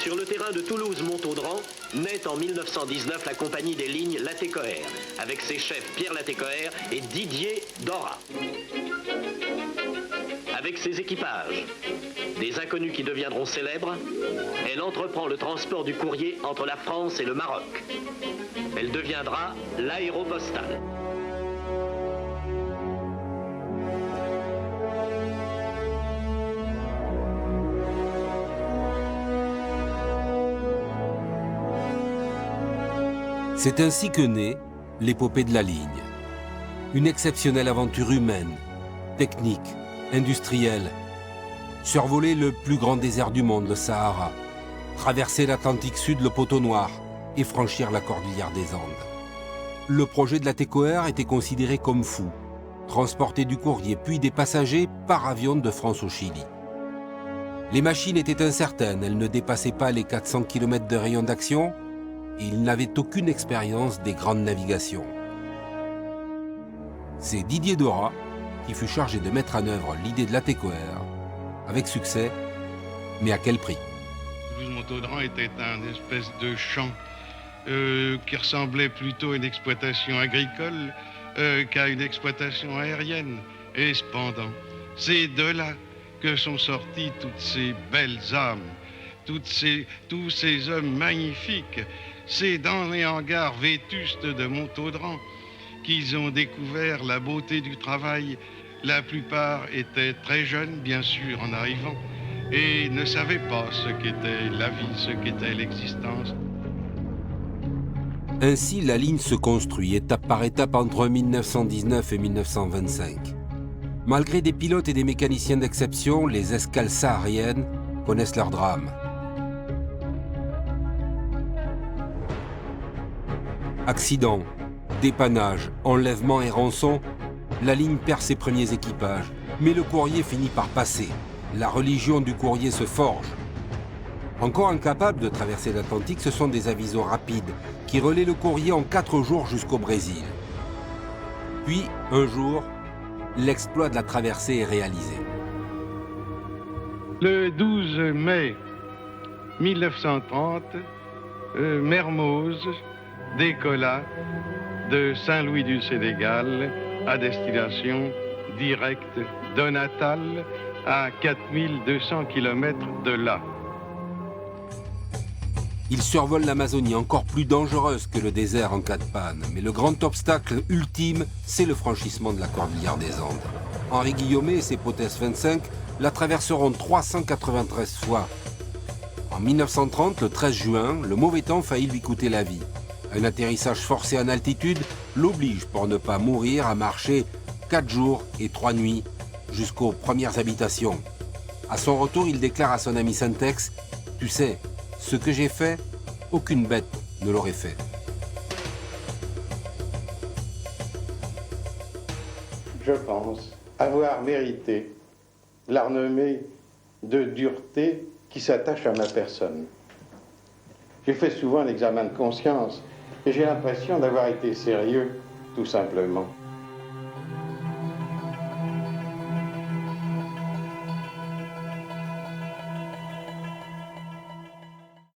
Sur le terrain de Toulouse-Montaudran, naît en 1919 la compagnie des lignes Latécoère, avec ses chefs Pierre Latécoère et Didier Dora. Avec ses équipages, des inconnus qui deviendront célèbres, elle entreprend le transport du courrier entre la France et le Maroc. Elle deviendra l'aéropostale. C'est ainsi que naît l'épopée de la ligne. Une exceptionnelle aventure humaine, technique, industrielle. Survoler le plus grand désert du monde, le Sahara. Traverser l'Atlantique Sud, le poteau noir, et franchir la cordillère des Andes. Le projet de Latécoère était considéré comme fou. Transporter du courrier puis des passagers par avion de France au Chili. Les machines étaient incertaines, elles ne dépassaient pas les 400 km de rayon d'action, et il n'avait aucune expérience des grandes navigations. C'est Didier Dora qui fut chargé de mettre en œuvre l'idée de Latécoère, avec succès, mais à quel prix? Toulouse-Montaudran était un espèce de champ qui ressemblait plutôt à une exploitation agricole qu'à une exploitation aérienne. Et cependant, c'est de là que sont sorties toutes ces belles âmes, tous ces hommes magnifiques. C'est dans les hangars vétustes de Montaudran qu'ils ont découvert la beauté du travail. La plupart étaient très jeunes, bien sûr, en arrivant, et ne savaient pas ce qu'était la vie, ce qu'était l'existence. Ainsi, la ligne se construit étape par étape entre 1919 et 1925. Malgré des pilotes et des mécaniciens d'exception, les escales sahariennes connaissent leur drame. Accidents, dépannage, enlèvements et rançons, la ligne perd ses premiers équipages, mais le courrier finit par passer. La religion du courrier se forge. Encore incapables de traverser l'Atlantique, ce sont des avisons rapides qui relaient le courrier en 4 jours jusqu'au Brésil. Puis, un jour, l'exploit de la traversée est réalisé. Le 12 mai 1930, Mermoz décolla de Saint-Louis du Sénégal à destination directe de Natal à 4200 km de là. Il survole l'Amazonie, encore plus dangereuse que le désert en cas de panne. Mais le grand obstacle ultime, c'est le franchissement de la cordillère des Andes. Henri Guillaumet et ses Potes 25 la traverseront 393 fois. En 1930, le 13 juin, le mauvais temps faillit lui coûter la vie. Un atterrissage forcé en altitude l'oblige, pour ne pas mourir, à marcher 4 jours et 3 nuits jusqu'aux premières habitations. À son retour, il déclare à son ami Syntex « Tu sais, ce que j'ai fait, aucune bête ne l'aurait fait. » Je pense avoir mérité la renommée de dureté qui s'attache à ma personne. J'ai fait souvent l'examen de conscience et j'ai l'impression d'avoir été sérieux, tout simplement.